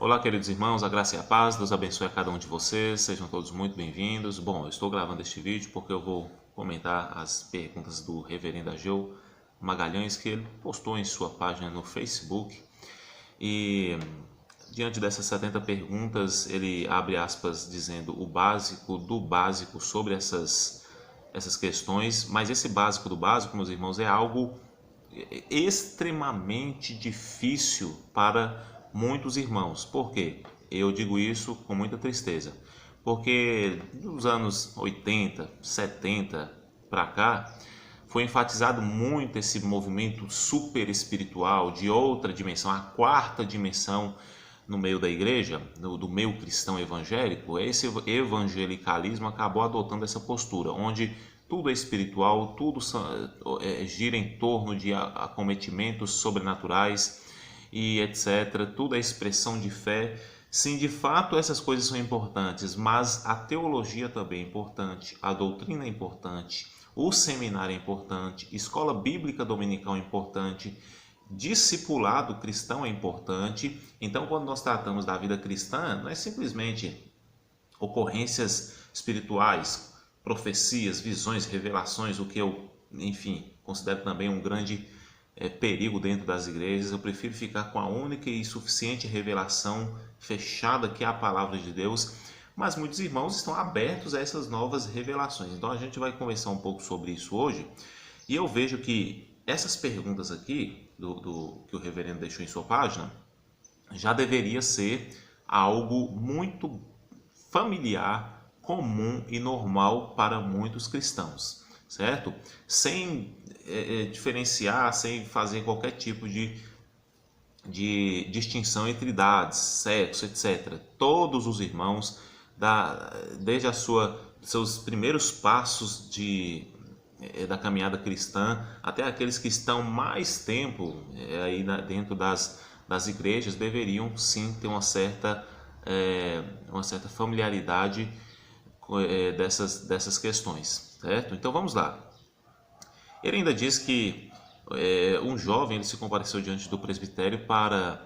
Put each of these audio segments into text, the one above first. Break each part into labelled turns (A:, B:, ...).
A: Olá, queridos irmãos, a graça e a paz, Deus abençoe a cada um de vocês, sejam todos muito bem-vindos. Bom, eu estou gravando este vídeo porque eu vou comentar as perguntas do reverendo Ageu Magalhães que ele postou em sua página no Facebook. E diante dessas 70 perguntas, ele abre aspas dizendo o básico do básico sobre essas questões, mas esse básico do básico, meus irmãos, é algo extremamente difícil para muitos irmãos. Por quê? Eu digo isso com muita tristeza. Porque nos anos 80, 70 para cá, foi enfatizado muito esse movimento super espiritual de outra dimensão, a quarta dimensão no meio da igreja, do meio cristão evangélico. Esse evangelicalismo acabou adotando essa postura, onde tudo é espiritual, tudo gira em torno de acometimentos sobrenaturais e etc. Tudo é expressão de fé. Sim, de fato essas coisas são importantes, mas a teologia também é importante, a doutrina é importante, o seminário é importante, escola bíblica dominical é importante, discipulado cristão é importante. Então, quando nós tratamos da vida cristã, não é simplesmente ocorrências espirituais, profecias, visões, revelações, o que eu, enfim, considero também um grande perigo dentro das igrejas. Eu prefiro ficar com a única e suficiente revelação fechada, que é a palavra de Deus. Mas muitos irmãos estão abertos a essas novas revelações. Então a gente vai conversar um pouco sobre isso hoje. E eu vejo que essas perguntas aqui, que o reverendo deixou em sua página, já deveria ser algo muito familiar, comum e normal para muitos cristãos, certo? Sem diferenciar, sem fazer qualquer tipo de distinção entre idades, sexo, etc. Todos os irmãos, desde seus primeiros passos da caminhada cristã até aqueles que estão mais tempo aí dentro das igrejas, deveriam sim ter uma certa familiaridade dessas questões, certo? Então vamos lá. Ele ainda diz que um jovem ele se compareceu diante do presbitério para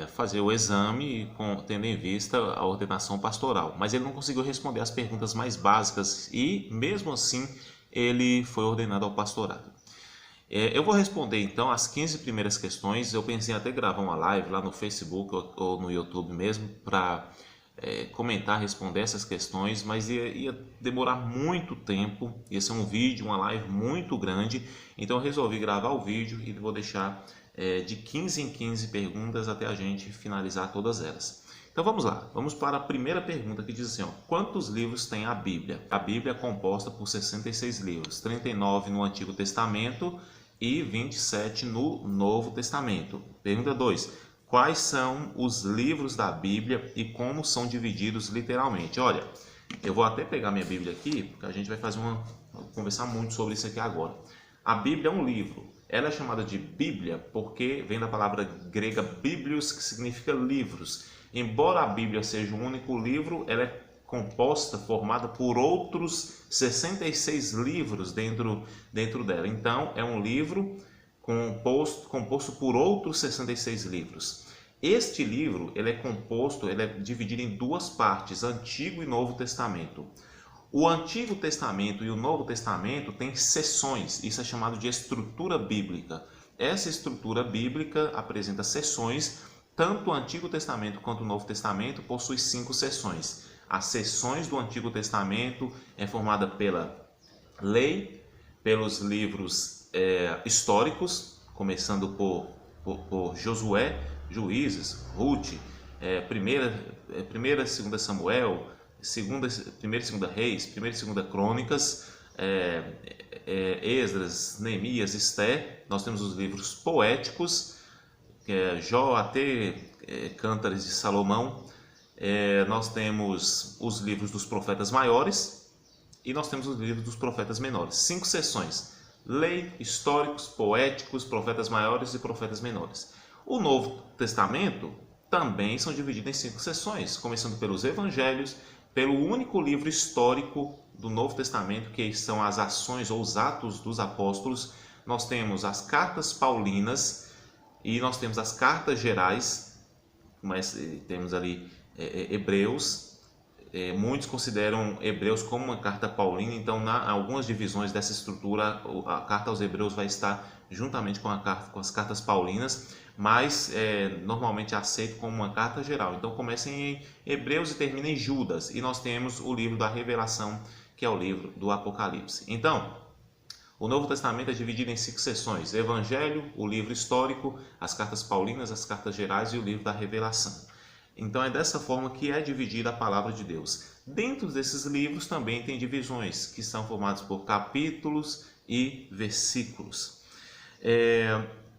A: fazer o exame tendo em vista a ordenação pastoral, mas ele não conseguiu responder as perguntas mais básicas e mesmo assim ele foi ordenado ao pastorado. Eu vou responder então as 15 primeiras questões. Eu pensei até gravar uma live lá no Facebook ou no YouTube mesmo para comentar, responder essas questões, mas ia demorar muito tempo, ia ser um vídeo, uma live muito grande, então eu resolvi gravar o vídeo e vou deixar de 15 em 15 perguntas até a gente finalizar todas elas. Então vamos lá, vamos para a primeira pergunta que diz assim, ó, quantos livros tem a Bíblia? A Bíblia é composta por 66 livros, 39 no Antigo Testamento e 27 no Novo Testamento. Pergunta 2, quais são os livros da Bíblia e como são divididos literalmente? Olha, eu vou até pegar minha Bíblia aqui, porque a gente vai conversar muito sobre isso aqui agora. A Bíblia é um livro. Ela é chamada de Bíblia porque vem da palavra grega biblios, que significa livros. Embora a Bíblia seja um único livro, ela é formada por outros 66 livros dentro dela. Então, é um livro composto por outros 66 livros. Este livro ele é dividido em duas partes, Antigo e Novo Testamento. O Antigo Testamento e o Novo Testamento têm seções, isso é chamado de estrutura bíblica. Essa estrutura bíblica apresenta seções, tanto o Antigo Testamento quanto o Novo Testamento possui 5 seções. As seções do Antigo Testamento é formada pela lei, pelos livros históricos, começando por Josué, Juízes, Ruth, primeira e segunda Samuel, primeira e segunda Reis, primeira e segunda Crônicas, Esdras, Neemias, Esté. Nós temos os livros poéticos, Jó até Cântares de Salomão. Nós temos os livros dos profetas maiores e nós temos os livros dos profetas menores. 5 seções: lei, históricos, poéticos, profetas maiores e profetas menores. O Novo Testamento também são divididos em 5 seções, começando pelos evangelhos, pelo único livro histórico do Novo Testamento, que são as ações ou os atos dos apóstolos. Nós temos as cartas paulinas e nós temos as cartas gerais, mas temos ali Hebreus. Muitos consideram Hebreus como uma carta paulina, então algumas divisões dessa estrutura a carta aos Hebreus vai estar juntamente com as cartas paulinas, mas normalmente aceito como uma carta geral. Então começa em Hebreus e termina em Judas, e nós temos o livro da Revelação, que é o livro do Apocalipse. Então, o Novo Testamento é dividido em 5 seções: Evangelho, o livro histórico, as cartas paulinas, as cartas gerais e o livro da Revelação. Então é dessa forma que é dividida a palavra de Deus. Dentro desses livros também tem divisões, que são formadas por capítulos e versículos.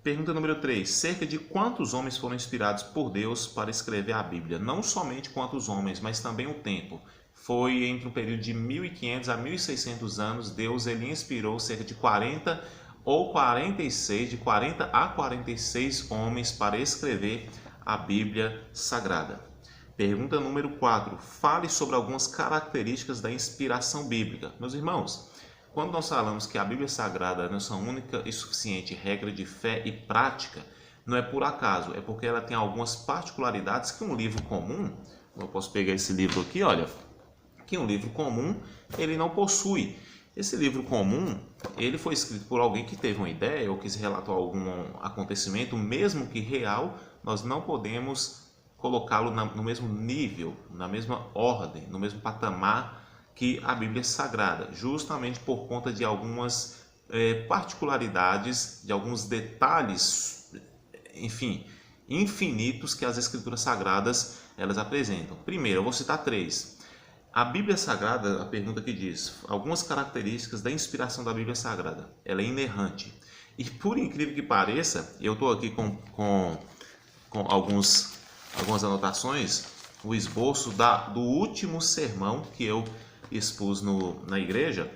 A: Pergunta número 3. Cerca de quantos homens foram inspirados por Deus para escrever a Bíblia? Não somente quantos homens, mas também o tempo. Foi entre um período de 1500 a 1600 anos. Deus ele inspirou cerca de 40 ou 46, de 40 a 46 homens para escrever a Bíblia Sagrada. Pergunta número 4. Fale sobre algumas características da inspiração bíblica. Meus irmãos, quando nós falamos que a Bíblia Sagrada é a nossa única e suficiente regra de fé e prática, não é por acaso, é porque ela tem algumas particularidades que um livro comum, eu posso pegar esse livro aqui, olha, que um livro comum ele não possui. Esse livro comum, ele foi escrito por alguém que teve uma ideia ou que se relatou algum acontecimento, mesmo que real, nós não podemos colocá-lo no mesmo nível, na mesma ordem, no mesmo patamar que a Bíblia Sagrada, justamente por conta de algumas particularidades, de alguns detalhes, enfim, infinitos que as Escrituras Sagradas elas apresentam. Primeiro, eu vou citar 3. A Bíblia Sagrada, a pergunta que diz, algumas características da inspiração da Bíblia Sagrada. Ela é inerrante. E por incrível que pareça, eu estou aqui com algumas anotações, o esboço do último sermão que eu expus na igreja,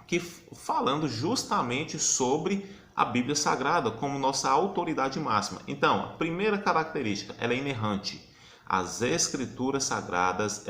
A: que falando justamente sobre a Bíblia Sagrada como nossa autoridade máxima. Então, a primeira característica, ela é inerrante. As Escrituras Sagradas,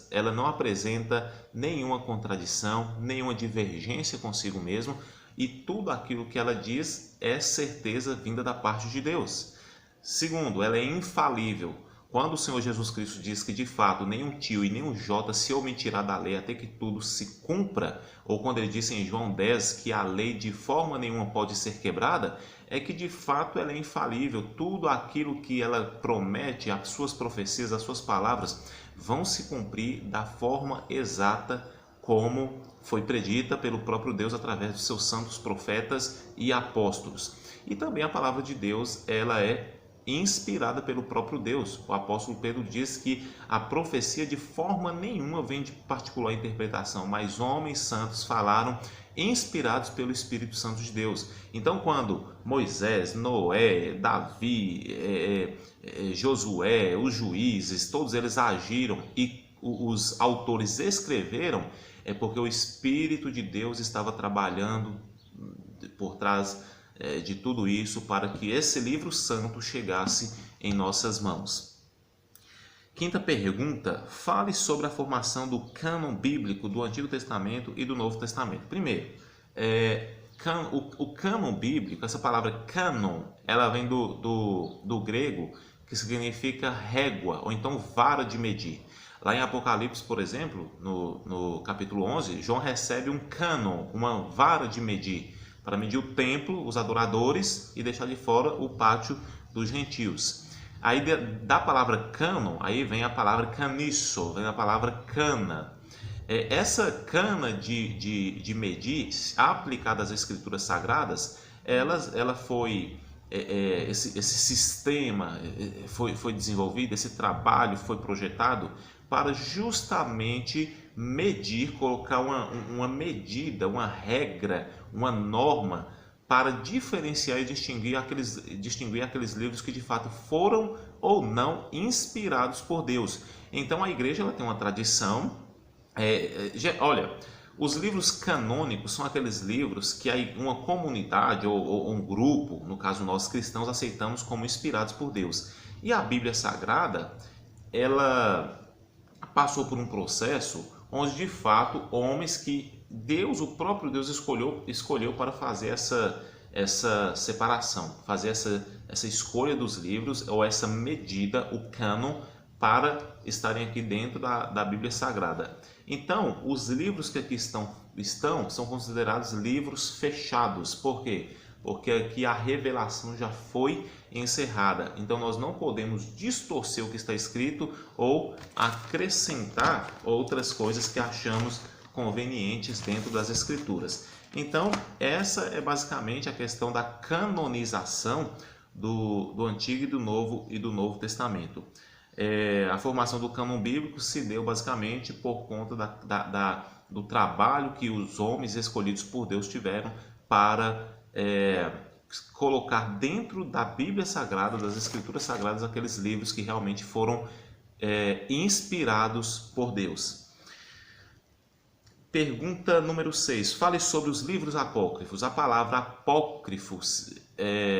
A: ela não apresenta nenhuma contradição, nenhuma divergência consigo mesmo, e tudo aquilo que ela diz é certeza vinda da parte de Deus. Segundo, ela é infalível. Quando o Senhor Jesus Cristo diz que de fato nenhum tio e nenhum jota se omitirá da lei até que tudo se cumpra, ou quando ele disse em João 10 que a lei de forma nenhuma pode ser quebrada, é que de fato ela é infalível. Tudo aquilo que ela promete, as suas profecias, as suas palavras, vão se cumprir da forma exata como foi predita pelo próprio Deus através de seus santos profetas e apóstolos. E também a palavra de Deus, ela é inspirada pelo próprio Deus. O apóstolo Pedro diz que a profecia de forma nenhuma vem de particular interpretação, mas homens santos falaram inspirados pelo Espírito Santo de Deus. Então, quando Moisés, Noé, Davi, Josué, os juízes, todos eles agiram e os autores escreveram, é porque o Espírito de Deus estava trabalhando por trás de tudo isso para que esse livro santo chegasse em nossas mãos. Quinta pergunta, fale sobre a formação do cânon bíblico do Antigo Testamento e do Novo Testamento. Primeiro, o cânon bíblico, essa palavra cânon, ela vem do grego, que significa régua, ou então vara de medir. Lá em Apocalipse, por exemplo, no capítulo 11, João recebe um cânon, uma vara de medir, para medir o templo, os adoradores e deixar de fora o pátio dos gentios. Aí da palavra cânon, aí vem a palavra caniço, vem a palavra cana. Essa cana de medir, aplicada às escrituras sagradas, ela foi, esse sistema foi desenvolvido, esse trabalho foi projetado para justamente medir, colocar uma medida, uma regra, uma norma para diferenciar e distinguir aqueles livros que de fato foram ou não inspirados por Deus. Então a igreja ela tem uma tradição. Olha, os livros canônicos são aqueles livros que uma comunidade ou um grupo, no caso nós cristãos, aceitamos como inspirados por Deus. E a Bíblia Sagrada, ela passou por um processo onde de fato homens que Deus, o próprio Deus escolheu para fazer essa separação, fazer essa escolha dos livros ou essa medida, o cânon, para estarem aqui dentro da Bíblia Sagrada. Então, os livros que aqui estão são considerados livros fechados. Por quê? Porque aqui a revelação já foi encerrada. Então, nós não podemos distorcer o que está escrito ou acrescentar outras coisas que achamos convenientes dentro das Escrituras. Então, essa é basicamente a questão da canonização do Antigo e do Novo Testamento. A formação do cânon bíblico se deu basicamente por conta do trabalho que os homens escolhidos por Deus tiveram para colocar dentro da Bíblia Sagrada, das Escrituras Sagradas, aqueles livros que realmente foram inspirados por Deus. Pergunta número 6. Fale sobre os livros apócrifos. A palavra apócrifos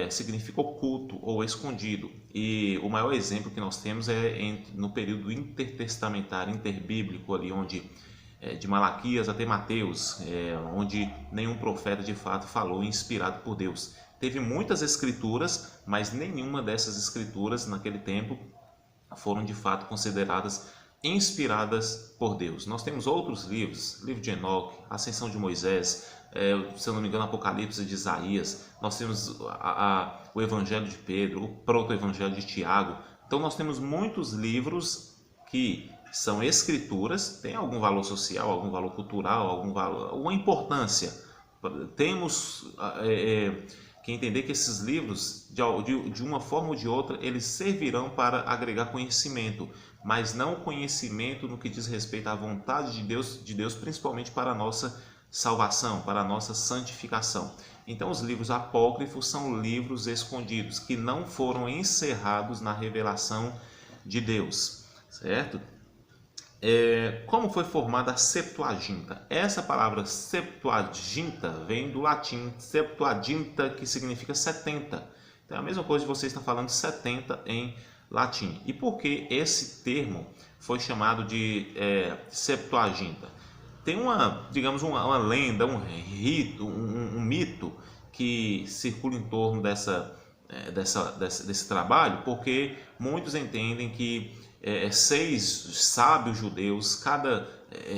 A: significa oculto ou escondido. E o maior exemplo que nós temos é no período intertestamentário, interbíblico, ali onde de Malaquias até Mateus, onde nenhum profeta de fato falou inspirado por Deus. Teve muitas escrituras, mas nenhuma dessas escrituras naquele tempo foram de fato consideradas inspiradas por Deus. Nós temos outros livros, livro de Enoque, Ascensão de Moisés, se eu não me engano, Apocalipse de Isaías, nós temos o Evangelho de Pedro, o Proto-Evangelho de Tiago. Então nós temos muitos livros que são escrituras, tem algum valor social, algum valor cultural, alguma importância. Temos que entender que esses livros, de uma forma ou de outra, eles servirão para agregar conhecimento, mas não conhecimento no que diz respeito à vontade de Deus, principalmente para a nossa salvação, para a nossa santificação. Então, os livros apócrifos são livros escondidos, que não foram encerrados na revelação de Deus, certo? Como foi formada a Septuaginta? Essa palavra Septuaginta vem do latim Septuaginta, que significa 70. Então é a mesma coisa de você estar falando 70 em latim. E por que esse termo foi chamado de Septuaginta? Tem digamos, uma lenda, um rito, um mito que circula em torno desse trabalho, porque muitos entendem que 6 sábios judeus,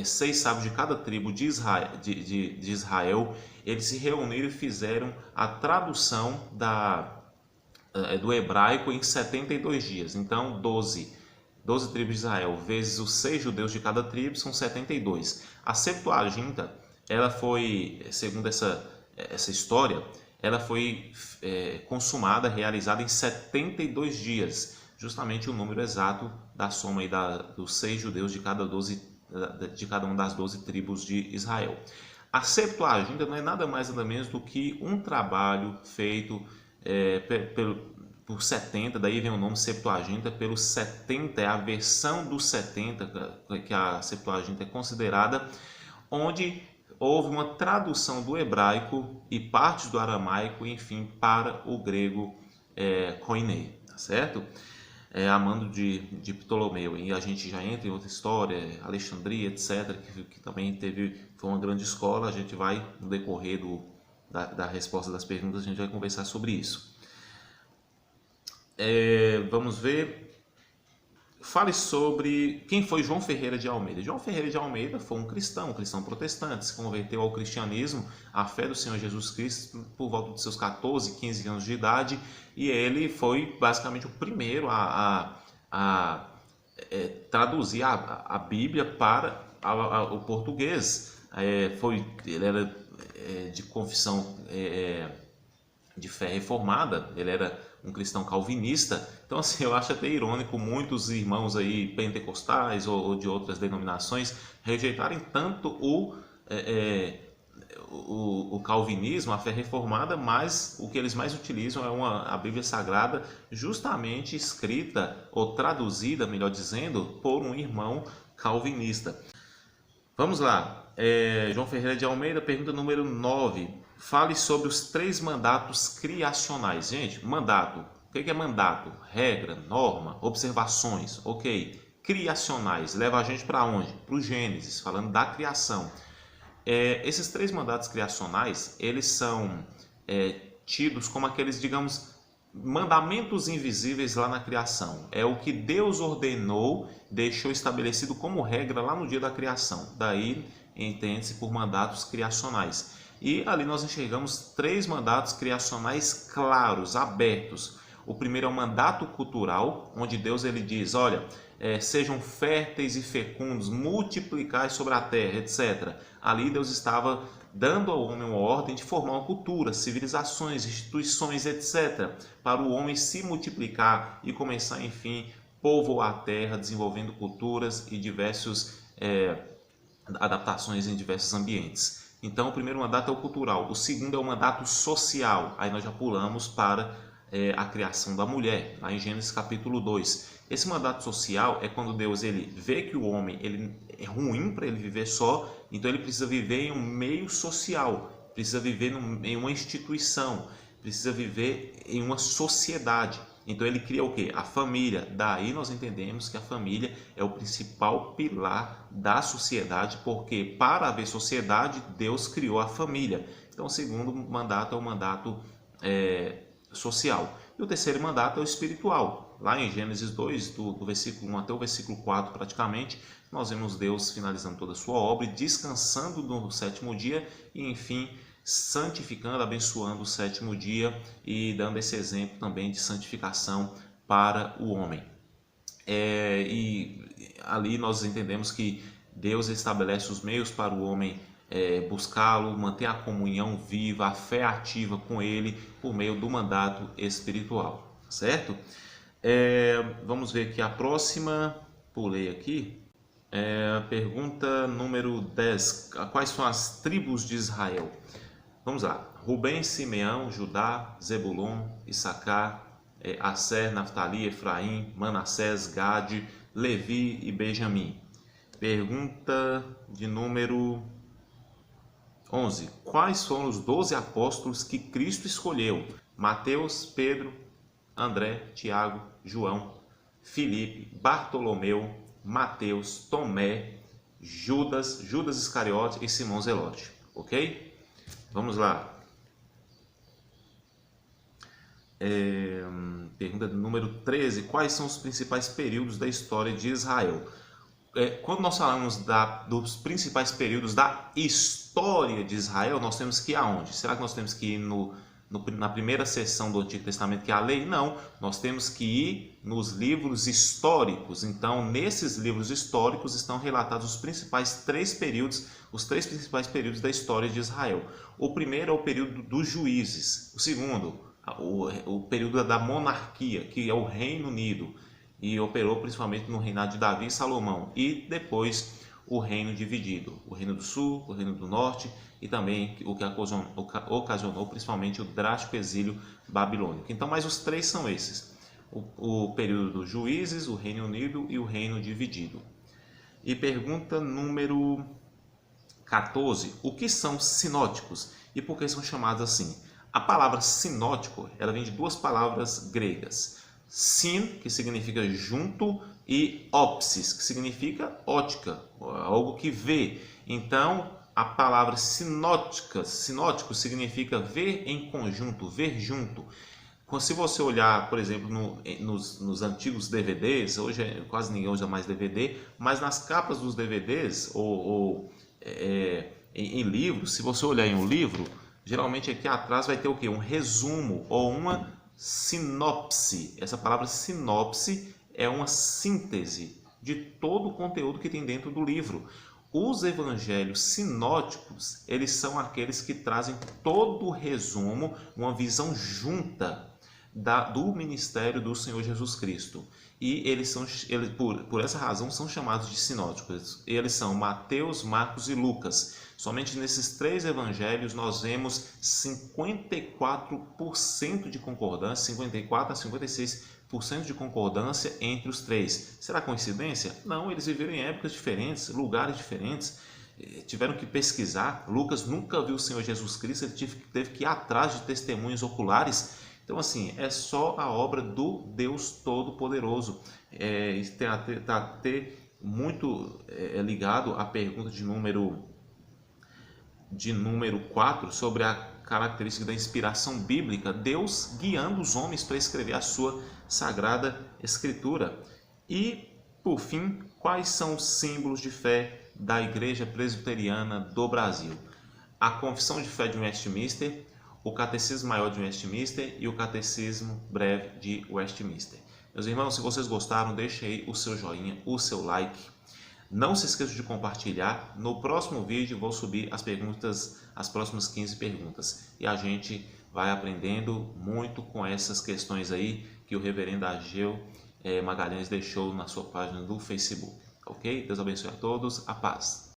A: 6 sábios de cada tribo de Israel, eles se reuniram e fizeram a tradução do hebraico em 72 dias. Então, 12 tribos de Israel vezes os 6 judeus de cada tribo são 72. A Septuaginta, ela foi, segundo essa história, ela foi consumada, realizada em 72 dias, justamente o número exato da soma aí dos 6 judeus de cada uma das 12 tribos de Israel. A Septuaginta não é nada mais nada menos do que um trabalho feito por 70, daí vem o nome Septuaginta, pelo 70, é a versão dos 70 que a Septuaginta é considerada, onde houve uma tradução do hebraico e partes do aramaico, enfim, para o grego koiné, tá certo? Amando de Ptolomeu, e a gente já entra em outra história, Alexandria, etc., que também foi uma grande escola. A gente vai, no decorrer da resposta das perguntas, a gente vai conversar sobre isso. Vamos ver. Fale sobre quem foi João Ferreira de Almeida. João Ferreira de Almeida foi um cristão protestante, se converteu ao cristianismo, à fé do Senhor Jesus Cristo, por volta dos seus 14, 15 anos de idade, e ele foi basicamente o primeiro a traduzir a Bíblia para o português. Ele era de confissão de fé reformada, ele era um cristão calvinista. Então, assim, eu acho até irônico muitos irmãos aí pentecostais ou de outras denominações rejeitarem tanto o calvinismo, a fé reformada, mas o que eles mais utilizam é a Bíblia Sagrada, justamente escrita ou traduzida, melhor dizendo, por um irmão calvinista. Vamos lá. João Ferreira de Almeida, pergunta número 9. Fale sobre os 3 mandatos criacionais. Gente, mandato. O que é mandato? Regra, norma, observações. Ok. Criacionais. Leva a gente para onde? Para o Gênesis, falando da criação. Esses 3 mandatos criacionais, eles são tidos como aqueles, digamos, mandamentos invisíveis lá na criação. É o que Deus ordenou, deixou estabelecido como regra lá no dia da criação. Daí entende-se por mandatos criacionais. E ali nós enxergamos 3 mandatos criacionais claros, abertos. O primeiro é o mandato cultural, onde Deus ele diz, olha, sejam férteis e fecundos, multiplicai sobre a terra, etc. Ali Deus estava dando ao homem uma ordem de formar uma cultura, civilizações, instituições, etc., para o homem se multiplicar e começar, enfim, povoar a terra, desenvolvendo culturas e diversas adaptações em diversos ambientes. Então, o primeiro mandato é o cultural, o segundo é o mandato social. Aí nós já pulamos para a criação da mulher, lá em Gênesis capítulo 2. Esse mandato social é quando Deus ele vê que o homem ele é ruim para ele viver só, então ele precisa viver em um meio social, precisa viver em uma instituição, precisa viver em uma sociedade. Então ele cria o quê? A família. Daí nós entendemos que a família é o principal pilar da sociedade, porque para haver sociedade, Deus criou a família. Então o segundo mandato é o mandato social. E o terceiro mandato é o espiritual. Lá em Gênesis 2, do versículo 1 até o versículo 4 praticamente, nós vemos Deus finalizando toda a sua obra, descansando no 7º dia e enfim santificando, abençoando o 7º dia e dando esse exemplo também de santificação para o homem. E ali nós entendemos que Deus estabelece os meios para o homem buscá-lo, manter a comunhão viva, a fé ativa com ele por meio do mandato espiritual, certo? Vamos ver aqui a próxima, pulei aqui, pergunta número 10, quais são as tribos de Israel? Vamos lá, Rubem, Simeão, Judá, Zebulon, Issacar, Asser, Naftali, Efraim, Manassés, Gade, Levi e Benjamim. Pergunta de número 11. Quais foram os 12 apóstolos que Cristo escolheu? Mateus, Pedro, André, Tiago, João, Filipe, Bartolomeu, Mateus, Tomé, Judas Iscariote e Simão Zelote. Ok? Vamos lá. Pergunta número 13. Quais são os principais períodos da história de Israel? Quando nós falamos dos principais períodos da história de Israel, nós temos que ir aonde? Será que nós temos que ir na primeira seção do Antigo Testamento, que é a lei? Não, nós temos que ir nos livros históricos. Então, nesses livros históricos estão relatados os principais 3 períodos, os 3 principais períodos da história de Israel. O primeiro é o período dos juízes, o segundo, o período da monarquia, que é o Reino Unido, e operou principalmente no reinado de Davi e Salomão, e depois o reino dividido, o reino do sul, o reino do norte, e também o que ocasionou principalmente o drástico exílio babilônico. Então, mas os 3 são esses, o período dos juízes, o Reino Unido e o reino dividido. E pergunta número 14, o que são sinóticos e por que são chamados assim? A palavra sinótico, ela vem de 2 palavras gregas, sin, que significa junto, e ópsis, que significa ótica, algo que vê. Então, a palavra sinótico significa ver em conjunto, ver junto. Se você olhar, por exemplo, nos antigos DVDs, hoje quase ninguém usa mais DVD, mas nas capas dos DVDs em livros, se você olhar em um livro, geralmente aqui atrás vai ter o quê? Um resumo ou uma sinopse. Essa palavra sinopse é uma síntese de todo o conteúdo que tem dentro do livro. Os evangelhos sinóticos, eles são aqueles que trazem todo o resumo, uma visão junta do ministério do Senhor Jesus Cristo. E por essa razão são chamados de sinóticos. Eles são Mateus, Marcos e Lucas. Somente nesses 3 evangelhos nós vemos 54% de concordância, 54 a 56% de concordância entre os 3. Será coincidência? Não, eles viveram em épocas diferentes, lugares diferentes, tiveram que pesquisar. Lucas nunca viu o Senhor Jesus Cristo, ele teve que ir atrás de testemunhos oculares. Então, assim, é só a obra do Deus Todo-Poderoso. Está até muito ligado à pergunta de número 4 sobre a característica da inspiração bíblica, Deus guiando os homens para escrever a sua sagrada escritura. E, por fim, quais são os símbolos de fé da Igreja Presbiteriana do Brasil? A Confissão de Fé de Westminster, o Catecismo Maior de Westminster e o Catecismo Breve de Westminster. Meus irmãos, se vocês gostaram, deixe aí o seu joinha, o seu like. Não se esqueça de compartilhar. No próximo vídeo vou subir as perguntas, as próximas 15 perguntas. E a gente vai aprendendo muito com essas questões aí que o reverendo Ageu Magalhães deixou na sua página do Facebook. Ok? Deus abençoe a todos. A paz.